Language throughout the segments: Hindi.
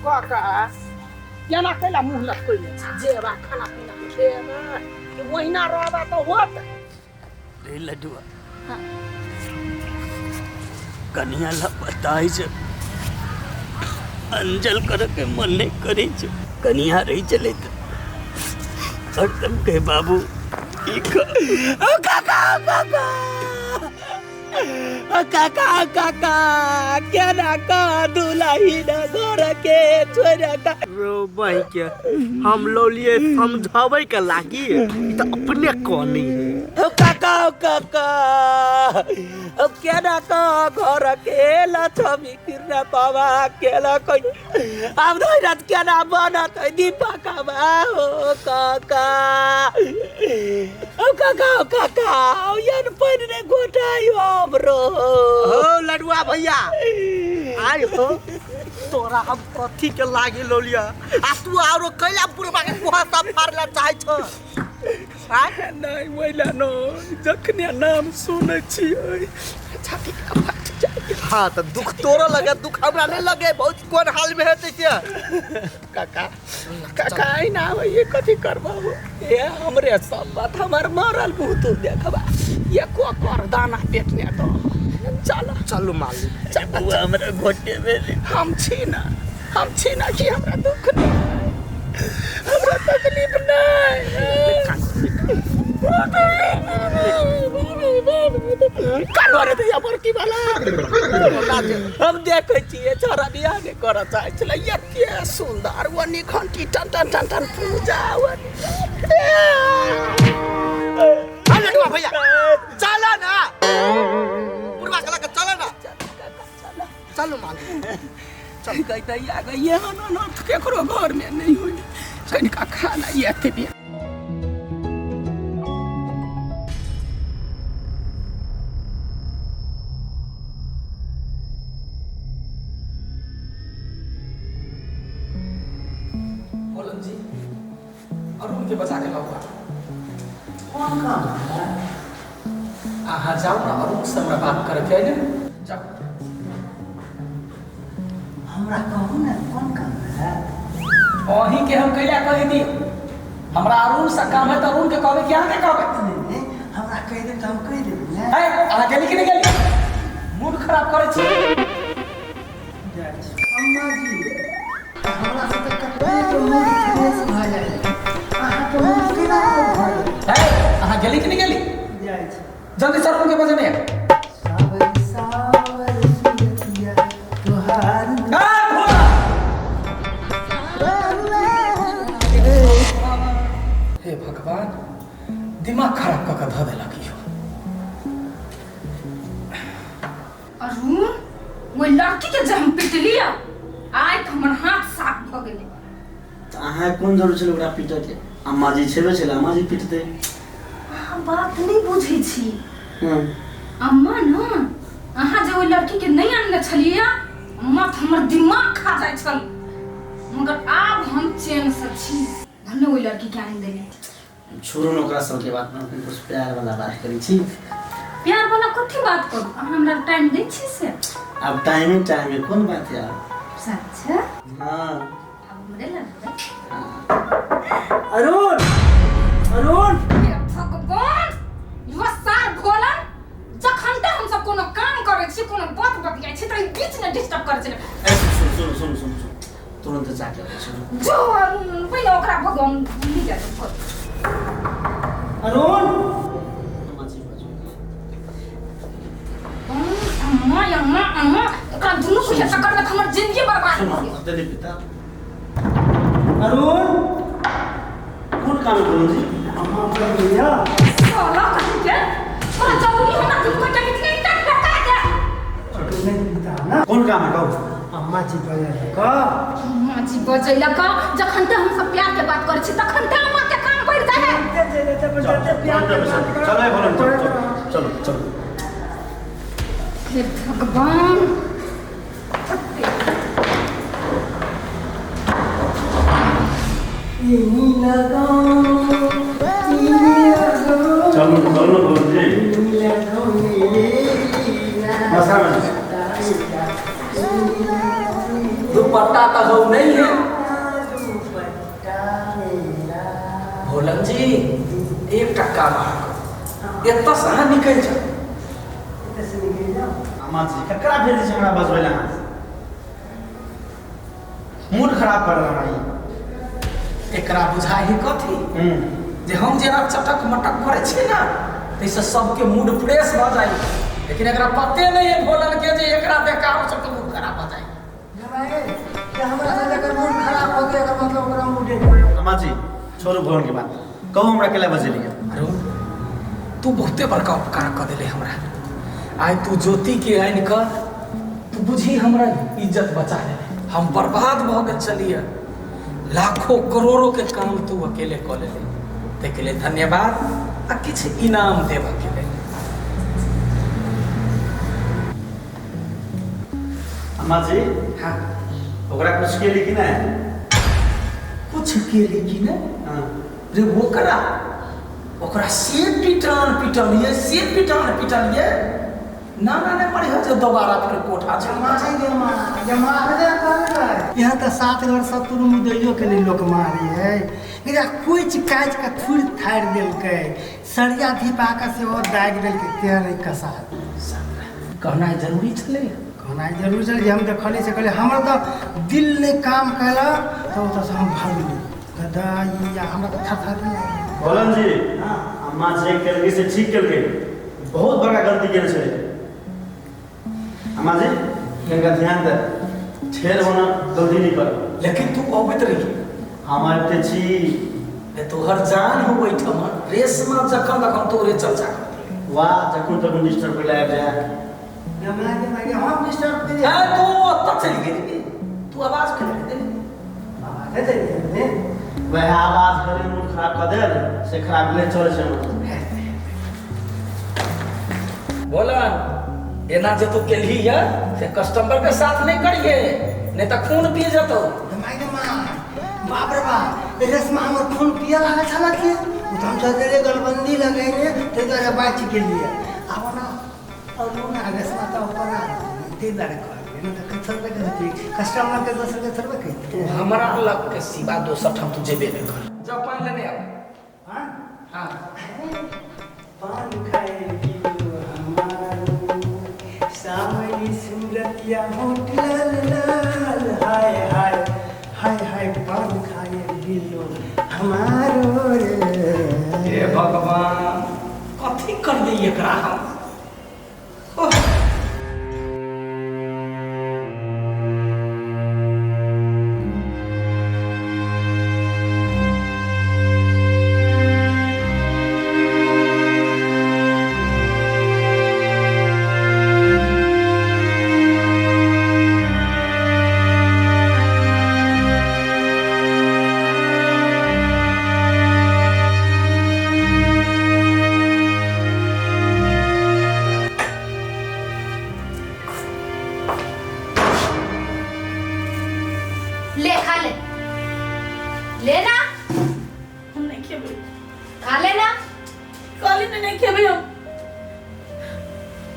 काका केना कैला मुंह लटकैले जेबा खाना पीना खेबा कि वहिना रहबा तो होत रे लड्डुआ कन्या ला बताई छ अंजल कर के मन नहीं करे छ कन्या रही चले त और तुम के बाबू ओ काका काका क्या ना का दुलाही ना घर के छोरा का रो भाई के हम लो लिए समझावे के लागी तो अपने कोनी है ओ काका ओ क्या ना का घर के लछमी किरना पावा केला कोई अब नहीं रात क्या ना बना तो दीपक बा ओ काका यार पर ने गोटायो ब्रो हो लडुआ भैया आई हो तोरा हम कथी के लागी लो लिया आ तू आरो कैला पुरबा के कोहा सब फाड़ला चाहे छ नहीं वैला न जखने नाम सुनै छियै छाती का फट जाए हां त दुख तोरा लगे दुख हमरा नहीं लगे बहुत कोन हाल में हेते के काका आई ना ये कथी करबा ये हमरे सब बात हमर मरल बहुत देखबा ये को कर दाना पेटने तो चलो माली चल हमरा घोटे में हम छी ना कि हमरा दुख नहीं हमरा तकलीफ नहीं कालो रे तो यार की वाला हम देखे छिए छोरा बियाह के कर चाहे छले एते सुंदर वनी घंटी टन पूजा वनी लडुआ भैया चला ना पुरवा कला के चला ना चलो माली चल कहता या गए न केकरो घर में नहीं होई कनिका खाना एते भी के बचा के लाऊंगा कौन काम है आहा जाओ ना अरुण से हमरा बात करे के आइले जाओ हमरा कहू ना कौन काम है वही के हम कैला कह दी हमरा अरुण से काम है त अरुण के कहबे क्या के कहबे हमरा कह दे त हम कह देब ना ए आहा गेली कि नहीं गेली मूड खराब करे छी अम्मा जी हमरा से त कते तो मूड फ्रेश भ जाए आहा गेली कि नहीं गेली जाय छी जल्दी सर उनके बजने सावर सुरतिया तोहार हे भगवान दिमाग खराब कर ध दे लगी हो अरुण वो लड़की के जब हम पिट लिया आय हमर हाथ साफ भ गेले अहाँ कोन जरूर छल ओकरा पीटे के अम्मा जी छेबे छल अम्मा जी पीटते अहाँ बात नहीं बुझे छी हां अम्मा न अहाँ जे वो लड़की के नहीं आनने छलिए अम्मा तो हमर दिमाग खा जाय छल मगर आब हम चैन से छी हमने वो लड़की के आन देले छोड़ो न ओकरा सब के बात में कुछ प्यार वाला बात करी छी प्यार वाला कथी बात करू हमरा टाइम दै छी से अब टाइम में कौन बात है सच हां अब हमरे लगबे अरुण अरुण भगवान युवा सार भोलन जखन ते हम सब कोनो काम करे छी कोनो बात बतियाइ छी त बीच में डिस्टर्ब करे छी सुन तुरंत जाके जो पहिले ओकरा भगवान भूलि जा अरुण अम्मा ओकरा दुनु के चक्कर में हमर जिंदगी बर्बाद हो गेल दे पिता अरुण कौन काम करूं जी अम्मा कर लिया साला कहीं के थोड़ा जल्दी हमरा तुमको जाके नहीं तक लगा दे छोटू नहीं पिता ना कौन काम है कहू अम्मा जी बोले का अम्मा जी बजैला का जखन ते हम सब प्यार के बात करे छी तखन ते अम्मा के काम पड़ जाए चलो हे भगवान चलो बोलिए बसा में दुपट्टा तो हो नहीं है। भोलन जी एक टक्का मार इतना सहा निकल जा। अम्मा जी ककरा भेज दी हमरा बजबै ला मूड खराब कर रहा है। एकरा बुझाही कथी जे हम जेना चटक मटक करे छी ना तैसे सबके मूड फ्रेश भ जाई, लेकिन एकरा पते नहीं है भोलन के जे एकरा देखाव से तो मूड खराब भ जाई। ये हमरा से लेकर मूड खराब हो गया मतलब ओकरा मूड। अम्मा जी छोड़ू भोलन के बात, कहू हमरा केला बजेलिए। अरे तू बहुते बड़का उपकार कर दिले हमरा। आज तू ज्योति के आइन कर तू बुझी हमरा इज्जत बचा ले। हम बर्बाद भ गए चलिए, लाखों करोड़ों के काम तू अकेले कर ले। देख ले धन्यवाद आ किछ इनाम देव के लिए। अम्मा जी हाँ ओकरा कुछ के लिए कि नहीं? कुछ के लिए कि नहीं? हाँ रे ओकरा से पिटलिए से पिटलिए ना पड़ी हो जो दोबारा फिर कोठा यहाँ तो 7 घर शत्रु मुदैयो के लिए लोग मारी है। कुछ काज का थूड़ थाड़ दिलकै, सरिया धीपाका से और दाग दिलकै, तेरा नहीं कसा। कहना जरूरी छले। कहना जरूरी छले। हम देखले से कहले हमरा तो दिल ने काम कला तो हम भागली दादा या हमरा तो थरथर। भोलन जी अम्मा जी करके से ठीक करके बहुत बड़ा गलती करे छे। अम्मा जी इनका ध्यान दे, ठेर होना जल्दी नहीं कर। लेकिन तू अबैत रही हमारे ते छी ने तोहर जान हो बैठम रेशमा जखन तखन तोरे चर्चा कर। वाह जखन तक डिस्टर्ब कर लाया गया हम डिस्टर्ब करे। हां तो तब चली गई तू आवाज कर दे। आवाज दे वह आवाज करे मूड खराब कर दे से खराब ले चले छे। बोलन एना जे तू केलही है से कस्टमर के साथ नहीं करिए, नहीं तो खून पी जतो। बाप रे बाप रेशमा हमर खून पिया लगा छला के तो हम सोचले गलबंदी लगाएंगे ते जरा बात के लिए अब ना और ना रेशमा तो ऊपर ते दर कर न तो कसर के होती कस्टमर के दोसर के सर्वे के तू हमरा लग के सिवा दोसर ठाम तू जेबे नहीं कर। जब पान लेने आ। हां हां पान खाए सामने सूरतिया होटल लाल हाय हाय हाय हाय पान खाए दिलो हमारो रे। हे भगवान कथी कर दे एकरा हम।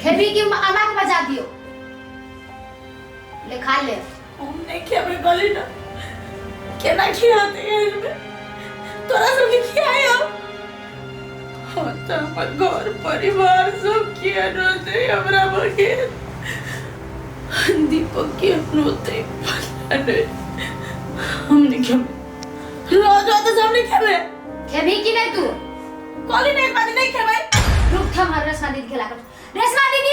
खेबी की अम्मा के बजा दियो ले खा ले। हम नहीं खेबे गली ना केना खियाते हैं इनमें तोरा सब के खियाए हम तो हमर घर परिवार सब किया रोते हमरा बगे दीपक के रोते पलाने हम नहीं खेबे रोज रोज सब नहीं खेबे। खेबी की नहीं तू गली नहीं बात नहीं खेबे। रुक था हमारे रेशमा दीदी खेला कर। रेशमा दीदी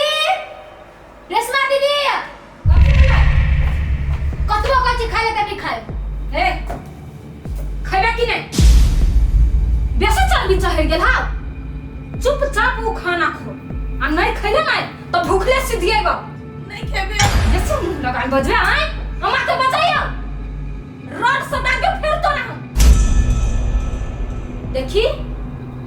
कतबो कच्ची खाए ले तभी खाए ए खाएगा कि नहीं बेसे चल भी चाहे गेल हा चुपचाप वो खाना खो आ नहीं खाइले ना तो भूखले सीधिएगा नहीं खेबे जैसे मुंह लगा बजवे आए अम्मा के बचाइयो रोड से दागे फिर तो ना देखी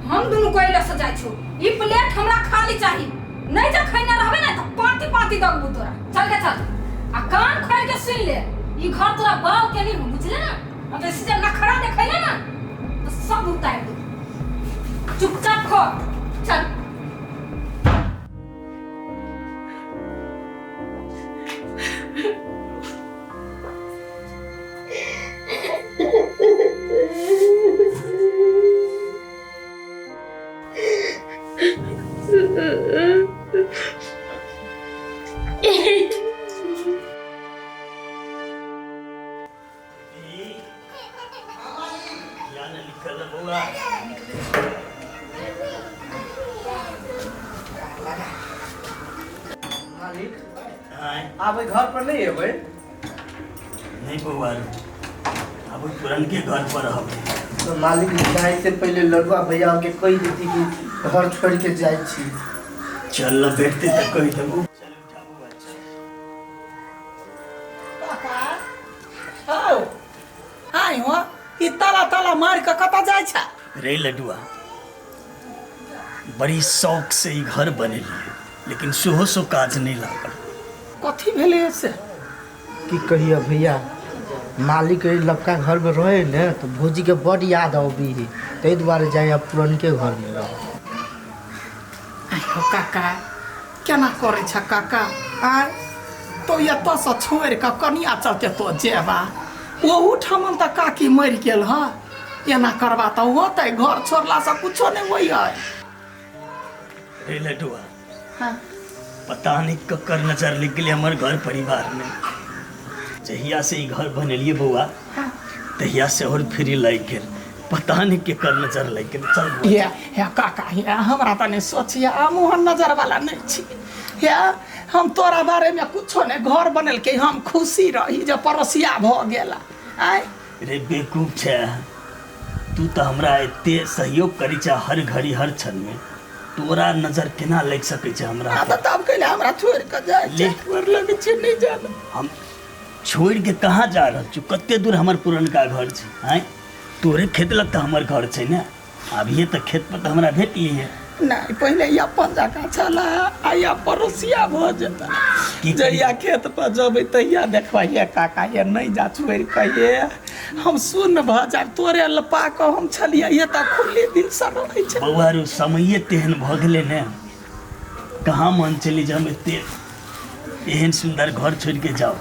हम दोनों कोइला से जाय छु ई प्लेट हमरा खाली चाहिए नहीं जा खैना रहबे ना तो पाती पाती दगबू तोरा चल के चल आ कान खोल के सुन ले ई घर तोरा बाव के नहीं बुझले ना अब ऐसे जब नखरा देखैले ना तो सब उतार दे चुपचाप खो चल। आब घर पर नहीं अबै? नहीं बउआ अब पुरनके घर पर रहब। तो मालिक जाए से पहले लड़ुआ भैया के कह देती कि घर छोड़ के जाए छी। चल न बैठते तो कही देबू। आओ आइ हो ई ताला ताला मार के कता जाय छ? रे लडुआ बड़ी शौक से ई घर बनेलिए लेकिन सेहो सो काज नहीं लागल। कथी भेलै से? की कहिए भैया मालिक के लपका घर में रहे ने तो भौजी के बड़ याद आबी है ताहि दुआरे जाए अब पुरनके घर में रह। आइयो काका केना करे छ काका? आइ तो एतऽ से छोड़ के कनिया चलते तो जेबा ओहू ठमन त काकी मरि गेल ह एना करबा त होतै घर छोड़ला से कुछो नहीं होई है। रे लडुआ हाँ पता नहीं ककर नजर लग गई हमारे घर परिवार में। जहिया से ई घर बनेलिए बउआ तहिया से और फिर लग गेल पता नहीं केकर नजर लग गेल। चल ये काका ये हमरा त नहीं सोचिया मोहन नजर वाला नहीं छी। ये हम तोरा बारे में कुछो नहीं घर बनल के हम खुशी रही जो पड़ोसिया भ गेला। आइ रे बेवकूफ छे तू तो हमरा एते सहयोग करी छ हर घड़ी हर क्षण में तोरा नजर केना लग सके छ हमरा? त तब कहले हमरा छोड़ के जाए ले। छोड़ लगे छी नहीं जाना। हम छोड़ के कहाँ जा रहा छू? कते दूर हमार पुरनका घर छे? आय तोरे खेत लग तो हमार घर छे ना। अभी तो खेत पर तो हमरा भेटिए है। नहीं पहले अपन जगह चला आया पड़ोसिया भ जेता जहिया खेत पर जब तहिया देखबा काका ये नहीं जा छोड़ कहिए हम सुन भ जा तोरे लपा के हम छलिए ये त खुले दिल से रहे छ। बउआ रो समय तेहन भ गेले ने कहाँ मन चली जे हम एते एहन सुंदर घर छोड़ के जाओ।